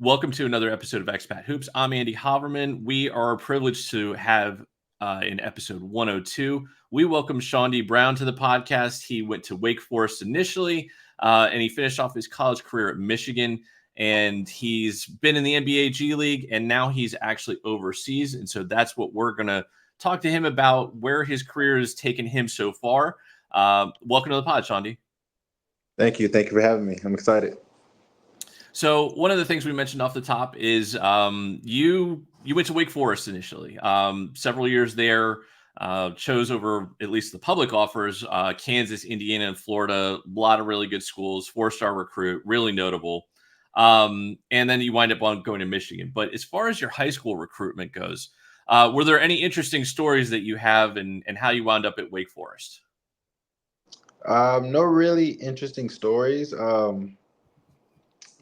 Welcome to another episode of Expat Hoops. I'm Andy Haverman. We are privileged to have in episode 102, we welcome Chaundee Brown to the podcast. He went to Wake Forest initially, and he finished off his college career at Michigan. And he's been in the NBA G League, and now he's actually overseas. And so that's what we're going to talk to him about, where his career has taken him so far. Welcome to the pod, Chaundee. Thank you. Thank you for having me. I'm excited. So one of the things we mentioned off the top is you went to Wake Forest initially, several years there, chose over at least the public offers, Kansas, Indiana, and Florida, a lot of really good schools, 4-star recruit, really notable. And then you wind up on going to Michigan. But as far as your high school recruitment goes, were there any interesting stories that you have and how you wound up at Wake Forest? No really interesting stories.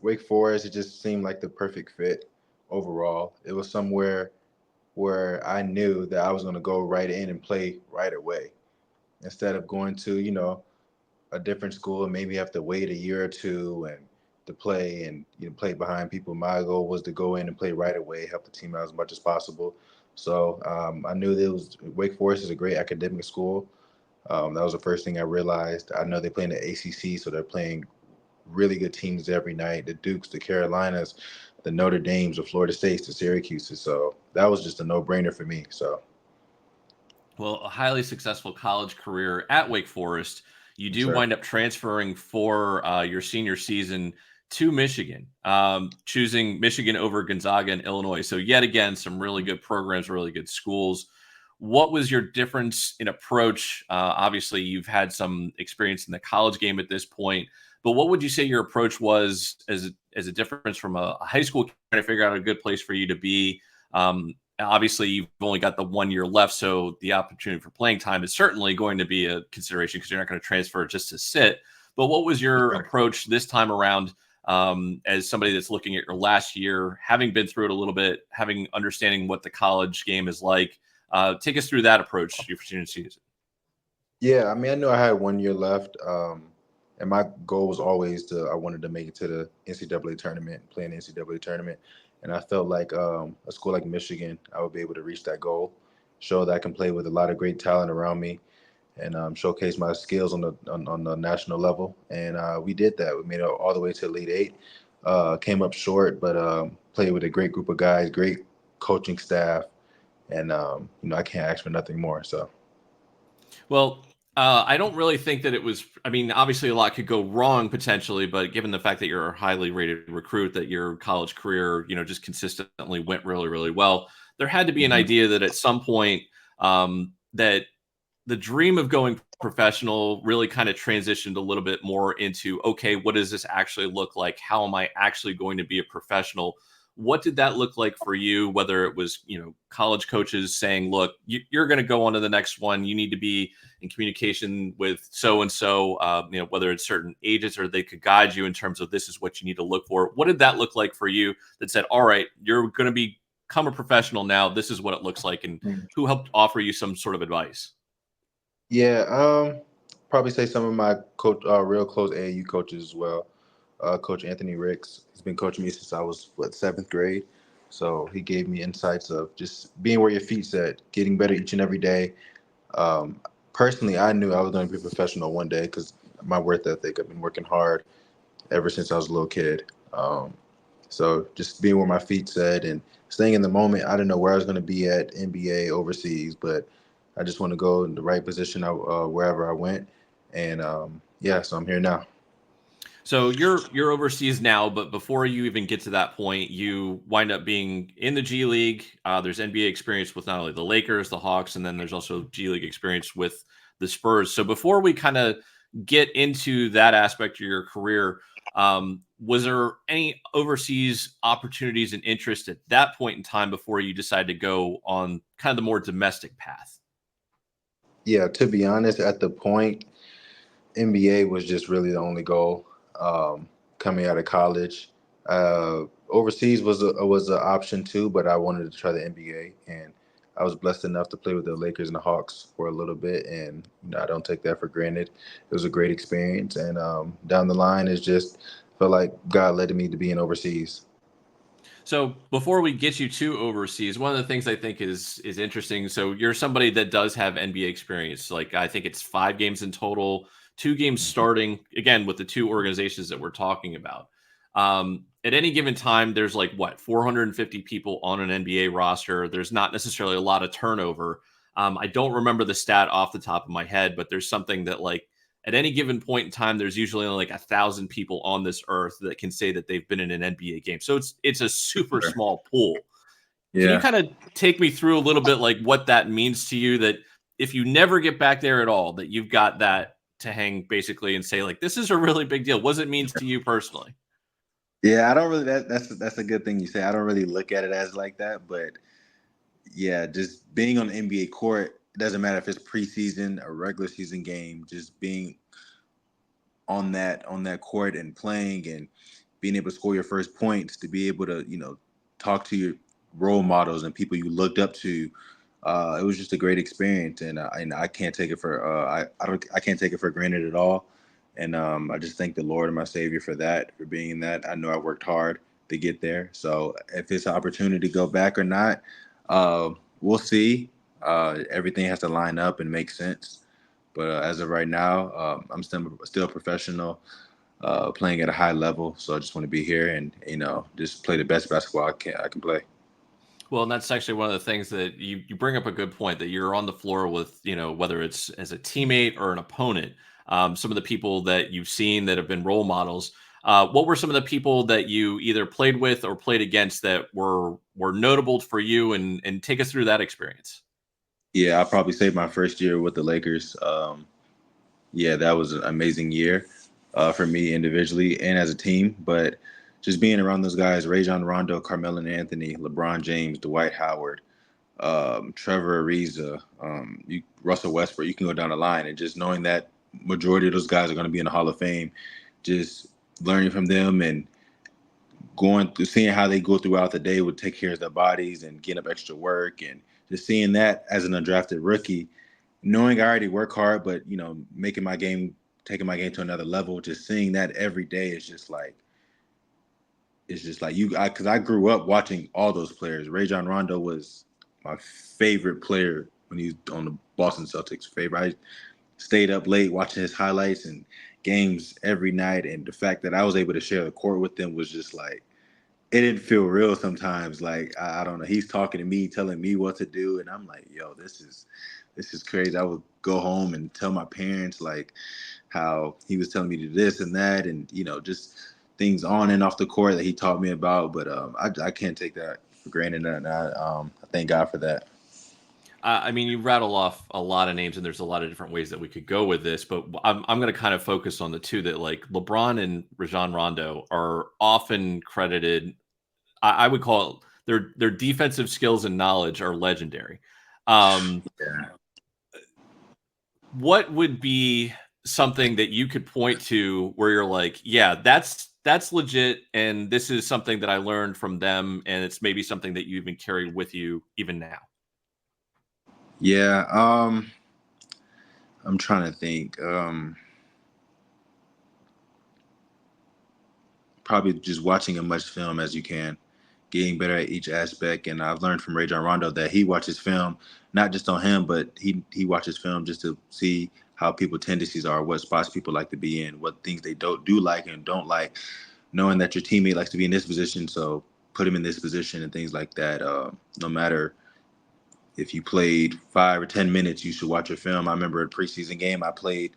Wake Forest, it just seemed like the perfect fit overall. It was somewhere where I knew that I was going to go right in and play right away instead of going to, a different school and maybe have to wait a year or two and to play and play behind people. My goal was to go in and play right away, help the team out as much as possible. So I knew that Wake Forest is a great academic school. That was the first thing I realized. I know they play in the ACC, so they're playing really good teams every night. The Dukes, the Carolinas, the Notre Dames, the Florida States, the Syracuses. So that was just a no-brainer for me. Well, a highly successful college career at Wake Forest. You do Sure. wind up transferring for your senior season to Michigan, choosing Michigan over Gonzaga and Illinois. So yet again, some really good programs, really good schools. What was your difference in approach? Obviously, you've had some experience in the college game at this point, but what would you say your approach was as a difference from a high school trying to figure out a good place for you to be? Obviously, you've only got the 1 year left, so the opportunity for playing time is certainly going to be a consideration because you're not going to transfer just to sit. But what was your approach this time around as somebody that's looking at your last year, having been through it a little bit, having understanding what the college game is like? Take us through that approach your senior season. Yeah, I mean, I knew I had 1 year left, and my goal was always I wanted to make it to the NCAA tournament, play in the NCAA tournament, and I felt like a school like Michigan, I would be able to reach that goal, show that I can play with a lot of great talent around me, and showcase my skills on the national level, and we did that. We made it all the way to Elite Eight, came up short, but played with a great group of guys, great coaching staff, and I can't ask for nothing more. So. Well, I don't really think that it was. I mean, obviously, a lot could go wrong potentially, but given the fact that you're a highly rated recruit, that your college career, just consistently went really, really well, there had to be an Mhm. idea that at some point, that the dream of going professional really kind of transitioned a little bit more into, okay, what does this actually look like? How am I actually going to be a professional? What did that look like for you? Whether it was, college coaches saying, look, you're going to go on to the next one. You need to be in communication with so-and-so, whether it's certain agents or they could guide you in terms of this is what you need to look for. What did that look like for you that said, all right, you're going to become a professional now. This is what it looks like. And who helped offer you some sort of advice? Yeah, probably say some of my real close AAU coaches as well. Coach Anthony Ricks, he's been coaching me since I was seventh grade. So he gave me insights of just being where your feet's at, getting better each and every day. Um, Personally, I knew I was going to be a professional one day because my work ethic. I've been working hard ever since I was a little kid. So just being where my feet's at and staying in the moment. I didn't know where I was going to be at NBA, overseas, but I just want to go in the right position wherever I went. And yeah, so I'm here now. So you're overseas now, but before you even get to that point, you wind up being in the G League. There's NBA experience with not only the Lakers, the Hawks, and then there's also G League experience with the Spurs. So before we kind of get into that aspect of your career, was there any overseas opportunities and interest at that point in time before you decided to go on kind of the more domestic path? Yeah, to be honest, at the point, NBA was just really the only goal coming out of college. Overseas was an option too, but I wanted to try the NBA, and I was blessed enough to play with the Lakers and the Hawks for a little bit, and I don't take that for granted. It was a great experience, and down the line, it's just felt like God led me to being overseas. So before we get you to overseas, one of the things I think is interesting. So you're somebody that does have NBA experience. Like I think it's 5 games in total, 2 games Mhm. starting again with the 2 organizations that we're talking about. At any given time, there's like what 450 people on an NBA roster. There's not necessarily a lot of turnover. I don't remember the stat off the top of my head, but there's something that like at any given point in time, there's usually only like 1,000 people on this earth that can say that they've been in an NBA game. So it's a super Sure. small pool. Can you Yeah. kind of take me through a little bit like what that means to you that if you never get back there at all, that you've got that to hang basically and say like this is a really big deal. What it means to you personally? Yeah, I don't really. That's a good thing you say. I don't really look at it as like that, but yeah, just being on the NBA court, it doesn't matter if it's preseason or regular season game. Just being on that court and playing and being able to score your first points, to be able to talk to your role models and people you looked up to. It was just a great experience, and I can't take it for I can't take it for granted at all. And I just thank the Lord and my Savior for that, for being in that. I know I worked hard to get there. So if it's an opportunity to go back or not, we'll see. Everything has to line up and make sense. But as of right now, I'm still a professional, playing at a high level. So I just want to be here and just play the best basketball I can play. Well, and that's actually one of the things that you bring up a good point that you're on the floor with, whether it's as a teammate or an opponent, some of the people that you've seen that have been role models. What were some of the people that you either played with or played against that were notable for you, and take us through that experience? Yeah, I'll probably say my first year with the Lakers. Yeah, that was an amazing year for me individually and as a team. But just being around those guys, Rajon Rondo, Carmelo Anthony, LeBron James, Dwight Howard, Trevor Ariza, Russell Westbrook, you can go down the line. And just knowing that majority of those guys are going to be in the Hall of Fame, just learning from them and going through seeing how they go throughout the day would take care of their bodies and getting up extra work, and just seeing that as an undrafted rookie, knowing I already work hard, but taking my game to another level, just seeing that every day is just like because I grew up watching all those players. Rajon Rondo was my favorite player when he was on the Boston Celtics. Favorite. I stayed up late watching his highlights and games every night, and the fact that I was able to share the court with them was just like it didn't feel real sometimes. Like I don't know. He's talking to me, telling me what to do, and I'm like, yo, this is crazy. I would go home and tell my parents like how he was telling me to do this and that, and just things on and off the court that he taught me about. But I can't take that for granted, and I thank God for that. I mean, you rattle off a lot of names, and there's a lot of different ways that we could go with this. But I'm going to kind of focus on the two that, like LeBron and Rajon Rondo, are often credited. I would call it their defensive skills and knowledge are legendary. Um, Yeah. what would be something that you could point to where you're like, yeah, that's legit, and this is something that I learned from them, and it's maybe something that you even carry with you even now? Yeah. I'm trying to think. Probably just watching as much film as you can, getting better at each aspect. And I've learned from Rajon Rondo that he watches film, not just on him, but he watches film just to see how people tendencies are, what spots people like to be in, what things they don't do like and don't like, knowing that your teammate likes to be in this position, so put him in this position and things like that. No matter if you played 5 or 10 minutes, you should watch your film. I remember a preseason game I played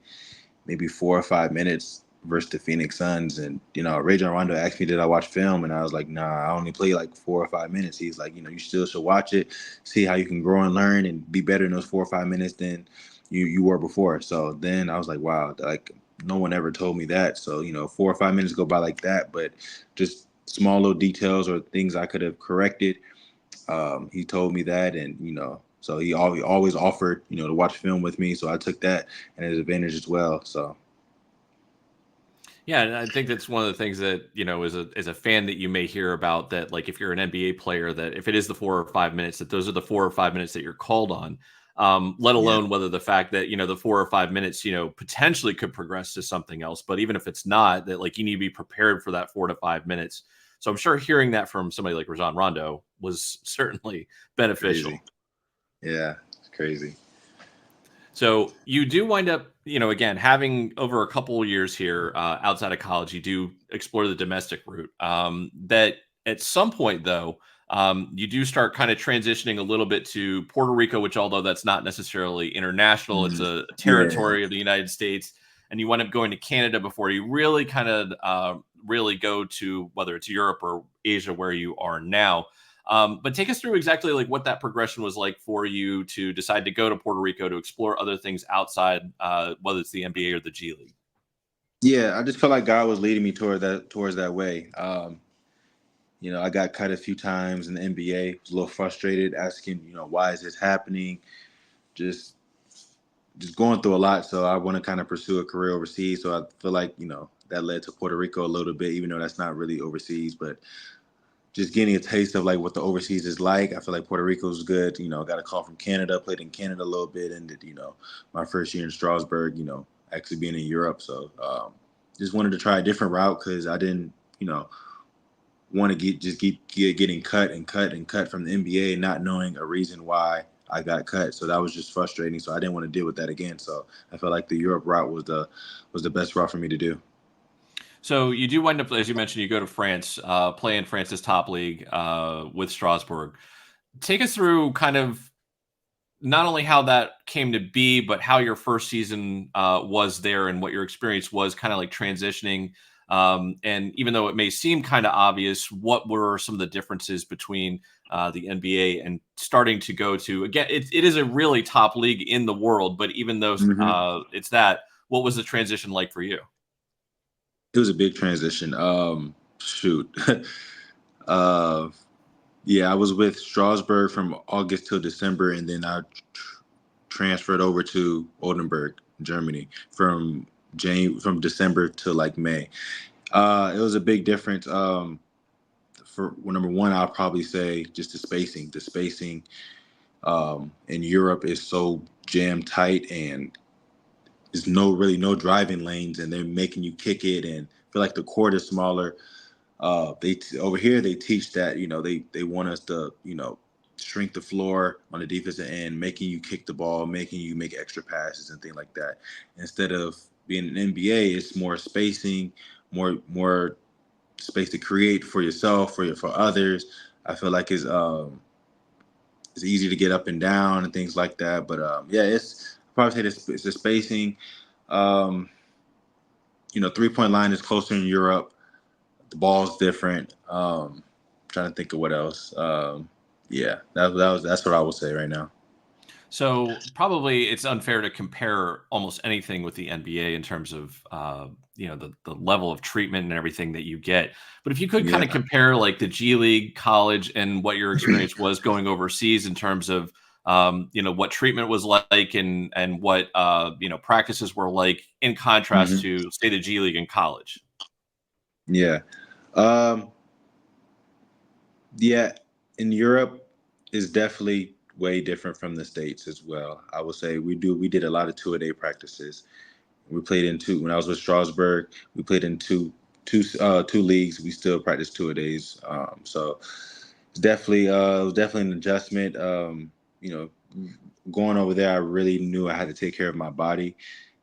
maybe 4 or 5 minutes versus the Phoenix Suns. And, Rajon Rondo asked me, did I watch film? And I was like, nah, I only play like 4 or 5 minutes. He's like, you still should watch it, see how you can grow and learn and be better in those 4 or 5 minutes than you were before. So then I was like, wow, like no one ever told me that. So, 4 or 5 minutes go by like that, but just small little details or things I could have corrected. He told me that, and so he always offered, to watch film with me. So I took that and his advantage as well. So Yeah, and I think that's one of the things that, as a fan that you may hear about that, like if you're an NBA player, that if it is the 4 or 5 minutes, that those are the 4 or 5 minutes that you're called on. Let yeah, alone whether the fact that, the 4 or 5 minutes, potentially could progress to something else. But even if it's not, that like you need to be prepared for that 4 to 5 minutes. So I'm sure hearing that from somebody like Rajon Rondo was certainly beneficial. Crazy. Yeah, it's crazy. So you do wind up, again, having over a couple of years here outside of college, you do explore the domestic route. That at some point, though, you do start kind of transitioning a little bit to Puerto Rico, which, although that's not necessarily international, it's a territory of the United States. And you wind up going to Canada before you really kind of really go to whether it's Europe or Asia where you are now. But take us through exactly like what that progression was like for you to decide to go to Puerto Rico to explore other things outside, whether it's the NBA or the G League. Yeah, I just felt like God was leading me towards that way. I got cut a few times in the NBA. I was a little frustrated, asking, why is this happening? Just going through a lot. So I want to kind of pursue a career overseas. So I feel like, that led to Puerto Rico a little bit, even though that's not really overseas, but just getting a taste of like what the overseas is like. I feel like Puerto Rico is good. Got a call from Canada, played in Canada a little bit, and did, my first year in Strasbourg, actually being in Europe. So just wanted to try a different route because I didn't, want to keep getting cut from the NBA, not knowing a reason why I got cut. So that was just frustrating. So I didn't want to deal with that again. So I felt like the Europe route was the best route for me to do. So you do wind up, as you mentioned, you go to France, play in France's top league with Strasbourg. Take us through kind of not only how that came to be, but how your first season was there and what your experience was kind of like transitioning. And even though it may seem kind of obvious, what were some of the differences between the NBA and starting to go to, again, it is a really top league in the world, but even though it's that, what was the transition like for you? It was a big transition. Yeah, I was with Strasbourg from August till December, and then I transferred over to Oldenburg, Germany, from December to like May. It was a big difference. For number one, I'll probably say just the spacing. The spacing in Europe is so jam tight, and there's no driving lanes, and they're making you kick it, and I feel like the court is smaller. Over here they teach that they want us to shrink the floor on the defensive end, making you kick the ball, making you make extra passes and things like that. Instead of being an NBA, it's more spacing, more space to create for yourself, for others. I feel like it's easy to get up and down and things like that. But yeah, it's I'd probably say it's the spacing. 3-point line is closer in Europe. The ball's different. Trying to think of what else. Yeah, that's what I would say right now. So probably it's unfair to compare almost anything with the NBA in terms of the level of treatment and everything that you get. But if you could kind of compare like the G League, college, and what your experience was going overseas in terms of what treatment was like and what practices were like in contrast to say the G League and college. Yeah. Yeah, in Europe is definitely way different from the States as well. I would say we did a lot of 2-a-day practices. We played in two when I was with Strasbourg. We played in two leagues. We still practice 2-a-days. So it's definitely it was definitely an adjustment. Going over there, I really knew I had to take care of my body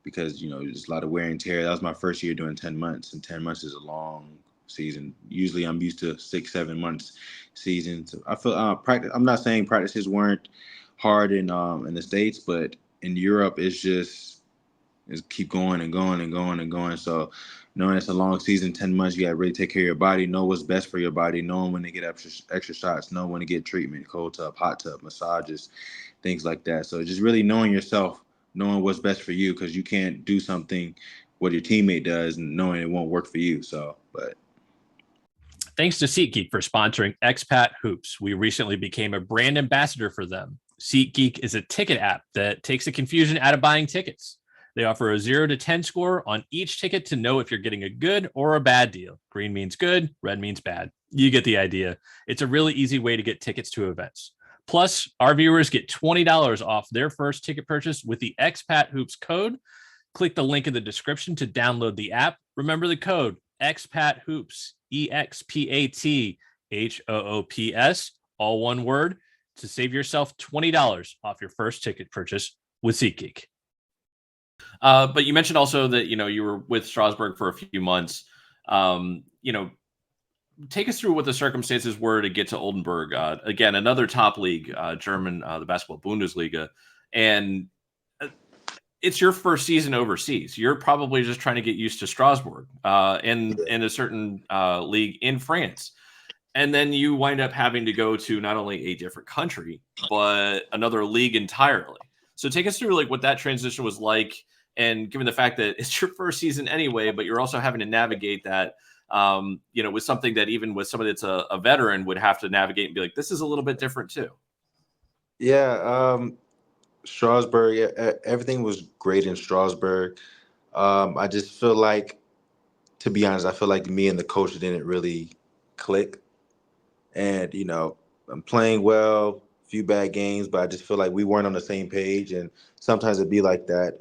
because there's a lot of wear and tear. That was my first year doing 10 months, and 10 months is a long season. Usually, I'm used to 6-7 months seasons. I feel I'm not saying practices weren't hard in the States, but in Europe, it's keep going and going and going and going. So knowing it's a long season, 10 months, you got to really take care of your body, know what's best for your body, knowing when to get extra shots, know when to get treatment, cold tub, hot tub, massages, things like that. So just really knowing yourself, knowing what's best for you, because you can't do something what your teammate does and knowing it won't work for you. So, but. Thanks to SeatGeek for sponsoring Expat Hoops. We recently became a brand ambassador for them. SeatGeek is a ticket app that takes the confusion out of buying tickets. They offer a 0 to 10 score on each ticket to know if you're getting a good or a bad deal. Green means good, red means bad. You get the idea. It's a really easy way to get tickets to events. Plus, our viewers get $20 off their first ticket purchase with the Expat Hoops code. Click the link in the description to download the app. Remember the code Expat Hoops, EXPATHOOPS, all one word, to save yourself $20 off your first ticket purchase with SeatGeek. But you mentioned also that, you were with Strasbourg for a few months. Take us through what the circumstances were to get to Oldenburg. Again, another top league, German, the basketball Bundesliga. And it's your first season overseas. You're probably just trying to get used to Strasbourg and in a certain league in France. And then you wind up having to go to not only a different country, but another league entirely. So take us through what that transition was like. And given the fact that it's your first season anyway, but you're also having to navigate that, with something that even with somebody that's a veteran would have to navigate and be like, this is a little bit different too. Yeah. Strasbourg, everything was great in Strasbourg. I just feel like, to be honest, I feel like me and the coach didn't really click. And, I'm playing well, a few bad games, but I just feel like we weren't on the same page. And sometimes it'd be like that.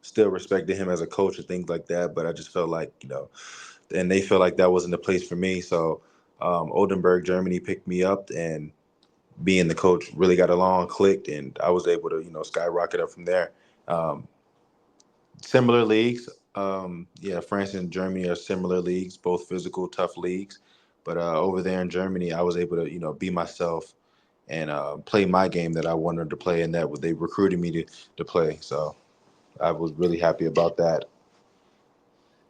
Still respected him as a coach and things like that. But I just felt like, and they felt like that wasn't the place for me. So Oldenburg, Germany picked me up, and me and the coach really got along, clicked, and I was able to, skyrocket up from there. Similar leagues. France and Germany are similar leagues, both physical, tough leagues. But over there in Germany, I was able to, be myself and play my game that I wanted to play, and that they recruited me to play. So I was really happy about that.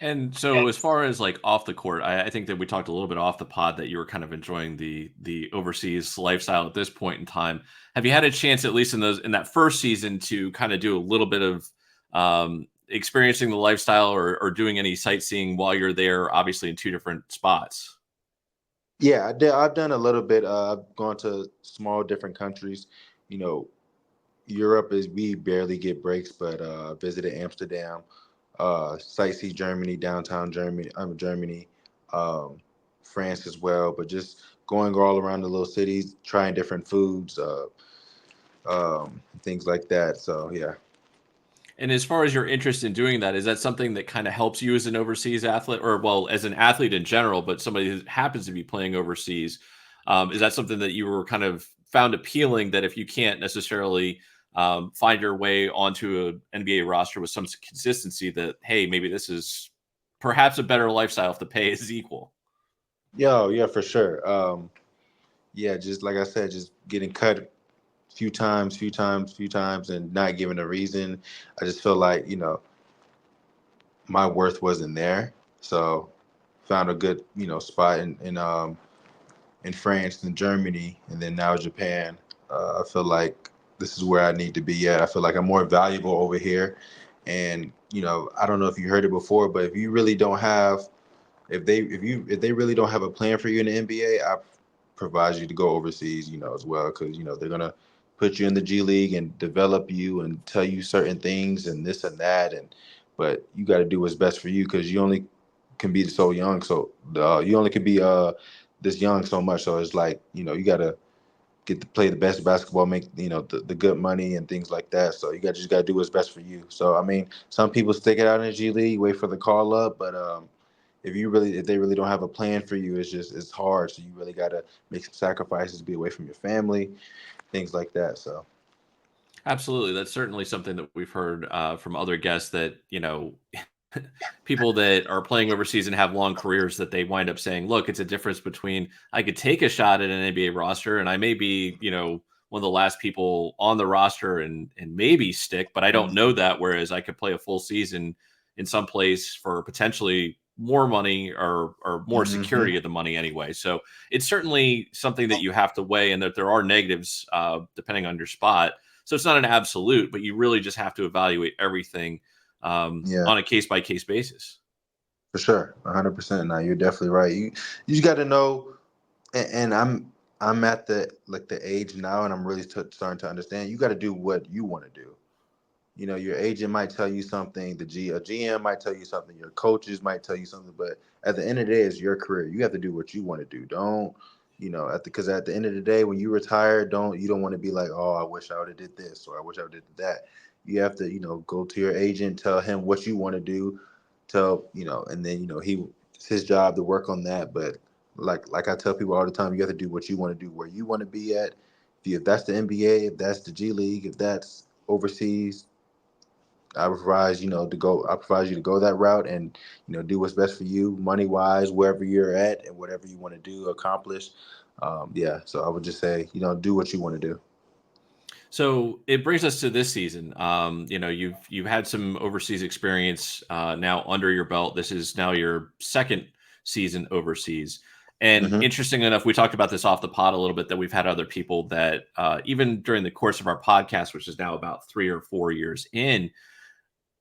And so as far as off the court, I think that we talked a little bit off the pod that you were kind of enjoying the overseas lifestyle at this point in time. Have you had a chance, at least in that first season, to kind of do a little bit of experiencing the lifestyle or doing any sightseeing while you're there, obviously in two different spots? Yeah, I did. I've done a little bit. I've gone to small different countries. Europe we barely get breaks, but visited Amsterdam, sightsee Germany, downtown Germany, France as well. But just going all around the little cities, trying different foods, things like that. So yeah. And as far as your interest in doing that, is that something that kind of helps you as an overseas athlete, or as an athlete in general, but somebody who happens to be playing overseas? Is that something that you were kind of found appealing, that if you can't necessarily find your way onto an NBA roster with some consistency, that, hey, maybe this is perhaps a better lifestyle if the pay is equal? Yeah, for sure. Just like I said, just getting cut few times, and not given a reason. I just feel like, my worth wasn't there. So found a good, spot in France and Germany, and then now Japan. I feel like this is where I need to be at. I feel like I'm more valuable over here. And, I don't know if you heard it before, but if you really don't have, if they really don't have a plan for you in the NBA, I provide you to go overseas, as well, because, they're going to put you in the G League and develop you and tell you certain things and this and that. But you got to do what's best for you, because you only can be so young. So you only can be this young so much. So it's like, you got to get to play the best basketball, make, the good money and things like that. So you just got to do what's best for you. So, I mean, some people stick it out in the G League, wait for the call up. But if they really don't have a plan for you, it's hard. So you really got to make some sacrifices, be away from your family, things like that. So. Absolutely. That's certainly something that we've heard from other guests, that, people that are playing overseas and have long careers, that they wind up saying, look, it's a difference between, I could take a shot at an NBA roster and I may be, one of the last people on the roster and maybe stick, but I don't know that. Whereas I could play a full season in some place for potentially more money or more security of the money anyway. So it's certainly something that you have to weigh, and that there are negatives depending on your spot. So it's not an absolute, but you really just have to evaluate everything on a case-by-case basis. For sure, 100%. Now you're definitely right. You just got to know, and I'm at the age now, and I'm really starting to understand. You got to do what you want to do. Your agent might tell you something, a GM might tell you something, your coaches might tell you something, but at the end of the day, it's your career. You have to do what you want to do. Don't, because at the end of the day, when you retire, you don't want to be like, oh, I wish I would have did this, or I wish I would have did that. You have to, go to your agent, tell him what you want to do, and then, he It's his job to work on that. But like I tell people all the time, you have to do what you want to do, where you want to be at. If that's the NBA, if that's the G League, if that's overseas, I advise to go. I advise you to go that route and do what's best for you, money wise, wherever you're at, and whatever you want to do, accomplish. Yeah. So I would just say do what you want to do. So it brings us to this season. You've had some overseas experience now under your belt. This is now your second season overseas. And interesting enough, we talked about this off the pod a little bit, that we've had other people that even during the course of our podcast, which is now about 3 or 4 years in,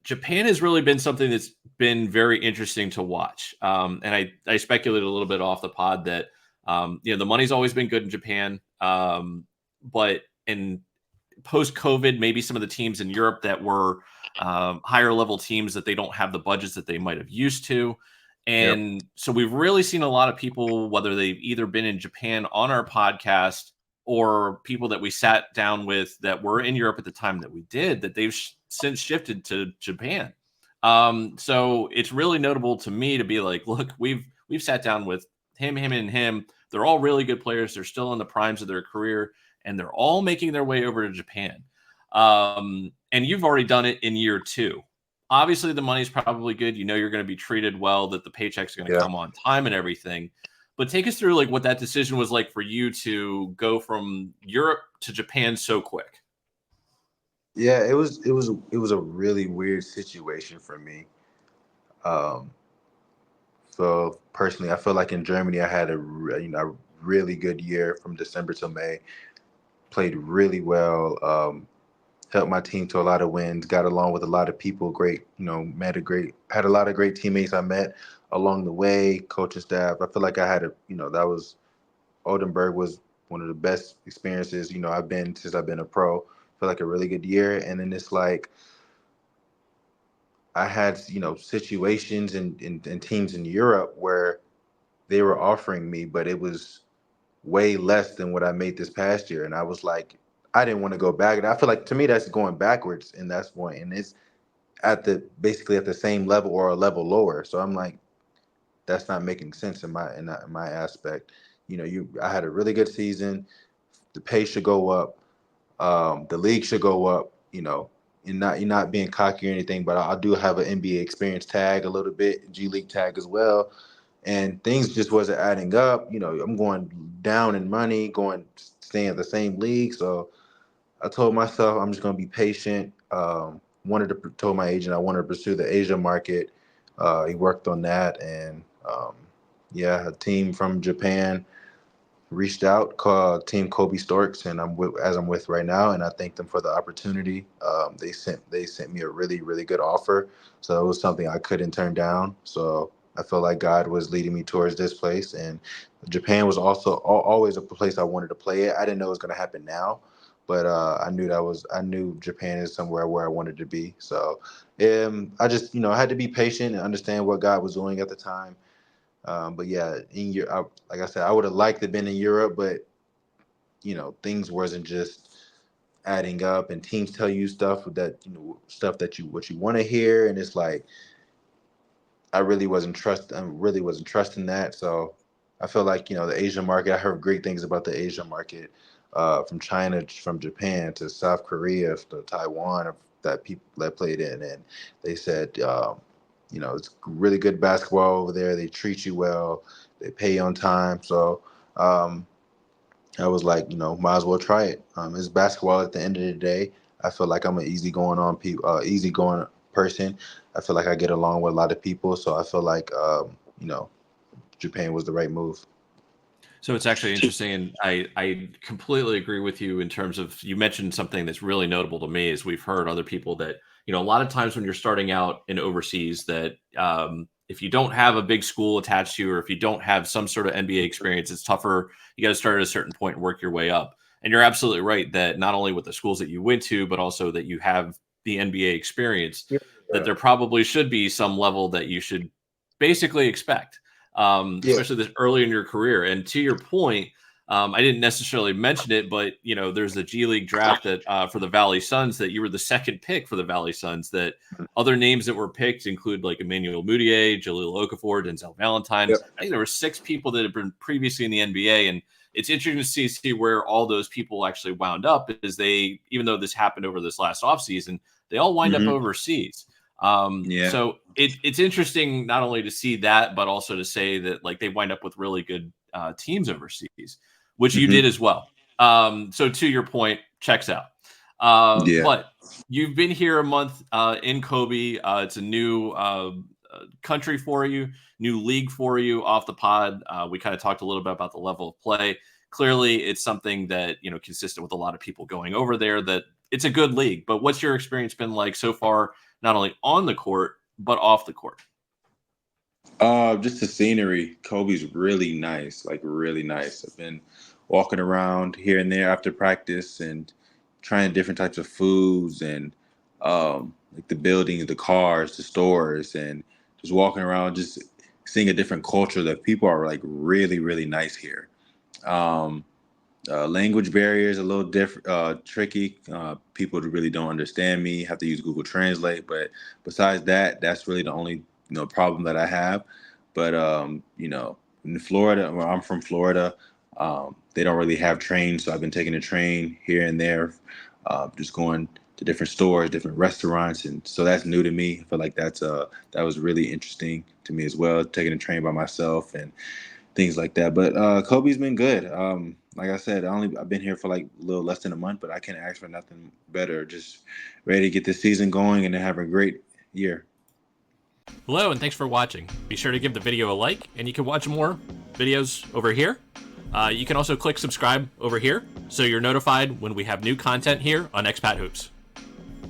Japan has really been something that's been very interesting to watch. And I speculated a little bit off the pod that, the money's always been good in Japan. But in post-COVID, maybe some of the teams in Europe that were higher level teams, that they don't have the budgets that they might have used to. And so we've really seen a lot of people, whether they've either been in Japan on our podcast or people that we sat down with that were in Europe at the time that we did, that they've since shifted to Japan. So it's really notable to me to be like, look, we've sat down with him, and him. They're all really good players. They're still in the primes of their career, and they're all making their way over to Japan. And you've already done it in year 2. Obviously, the money's probably good. You're going to be treated well, that the paycheck's going to come on time and everything. But take us through what that decision was like for you to go from Europe to Japan so quick. Yeah, it was a really weird situation for me. So personally, I feel like in Germany, I had a really good year from December to May. Played really well. Helped my team to a lot of wins. Got along with a lot of people. Great, had a lot of great teammates I met along the way. Coaching staff. I feel like I had Oldenburg was one of the best experiences I've been since I've been a pro. Feel like a really good year, and then it's like I had situations and teams in Europe where they were offering me, but it was way less than what I made this past year, and I was like, I didn't want to go back. And I feel like to me that's going backwards in that point, and it's basically at the same level or a level lower. So I'm like, that's not making sense in my aspect. I had a really good season. The pay should go up. The league should go up. And you're not being cocky or anything, but I do have an NBA experience tag a little bit, G League tag as well. And things just wasn't adding up. I'm going down in money, staying at the same league. So I told myself I'm just going to be patient. Told my agent I wanted to pursue the Asia market. He worked on that, and a team from Japan reached out, called Team Kobe Storks, and I'm with right now, and I thank them for the opportunity. They sent me a really, really good offer, so it was something I couldn't turn down. So I feel like God was leading me towards this place, and Japan was also always a place I wanted to play at. I didn't know it was going to happen now, but I knew Japan is somewhere where I wanted to be. So I just I had to be patient and understand what God was doing at the time. But yeah, in Europe, like I said, I would have liked to have been in Europe, but things wasn't just adding up, and teams tell you stuff that what you want to hear, and it's like I really wasn't trusting that. So I feel like the Asian market. I heard great things about the Asian market, from China, from Japan to South Korea to Taiwan, that people that played in, and they said. It's really good basketball over there. They treat you well. They pay you on time. So I was like, might as well try it. It's basketball at the end of the day. I feel like I'm an easygoing person. I feel like I get along with a lot of people. So I feel like, Japan was the right move. So it's actually interesting, and I completely agree with you in terms of, you mentioned something that's really notable to me is we've heard other people that, a lot of times when you're starting out in overseas, that if you don't have a big school attached to you, or if you don't have some sort of NBA experience, it's tougher. You got to start at a certain point and work your way up. And you're absolutely right that not only with the schools that you went to, but also that you have the NBA experience, that there probably should be some level that you should basically expect. Especially this early in your career. And to your point, I didn't necessarily mention it, but there's the G-League draft that for the Valley Suns that you were the second pick for the Valley Suns. That other names that were picked include like Emmanuel Mudiay, Jahlil Okafor, Denzel Valentine. Yep. I think there were 6 people that had been previously in the NBA, and it's interesting to see where all those people actually wound up. Is even though this happened over this last offseason, they all wind up overseas. So it's interesting not only to see that, but also to say that like they wind up with really good teams overseas, which you did as well. So to your point, checks out. But you've been here a month in Kobe. It's a new country for you, new league for you. Off the pod, we kind of talked a little bit about the level of play. Clearly, it's something that consistent with a lot of people going over there. That it's a good league. But what's your experience been like so far, not only on the court but off the court? Just the scenery. Kobe's really nice, like really nice. I've been walking around here and there after practice and trying different types of foods and like the buildings, the cars, the stores, and just walking around, just seeing a different culture. That people are like really, really nice here. Language barriers a little different, tricky. People really don't understand me. Have to use Google Translate, but besides that, that's really the only problem that I have. But in Florida, where I'm from Florida, they don't really have trains, so I've been taking a train here and there, just going to different stores, different restaurants, and so that's new to me. I feel like that was really interesting to me as well, taking a train by myself and things like that. But Kobe's been good. Like I said, I've been here for like a little less than a month, but I can't ask for nothing better. Just ready to get this season going and to have a great year. Hello, and thanks for watching. Be sure to give the video a like, and you can watch more videos over here. You can also click subscribe over here so you're notified when we have new content here on Expat Hoops.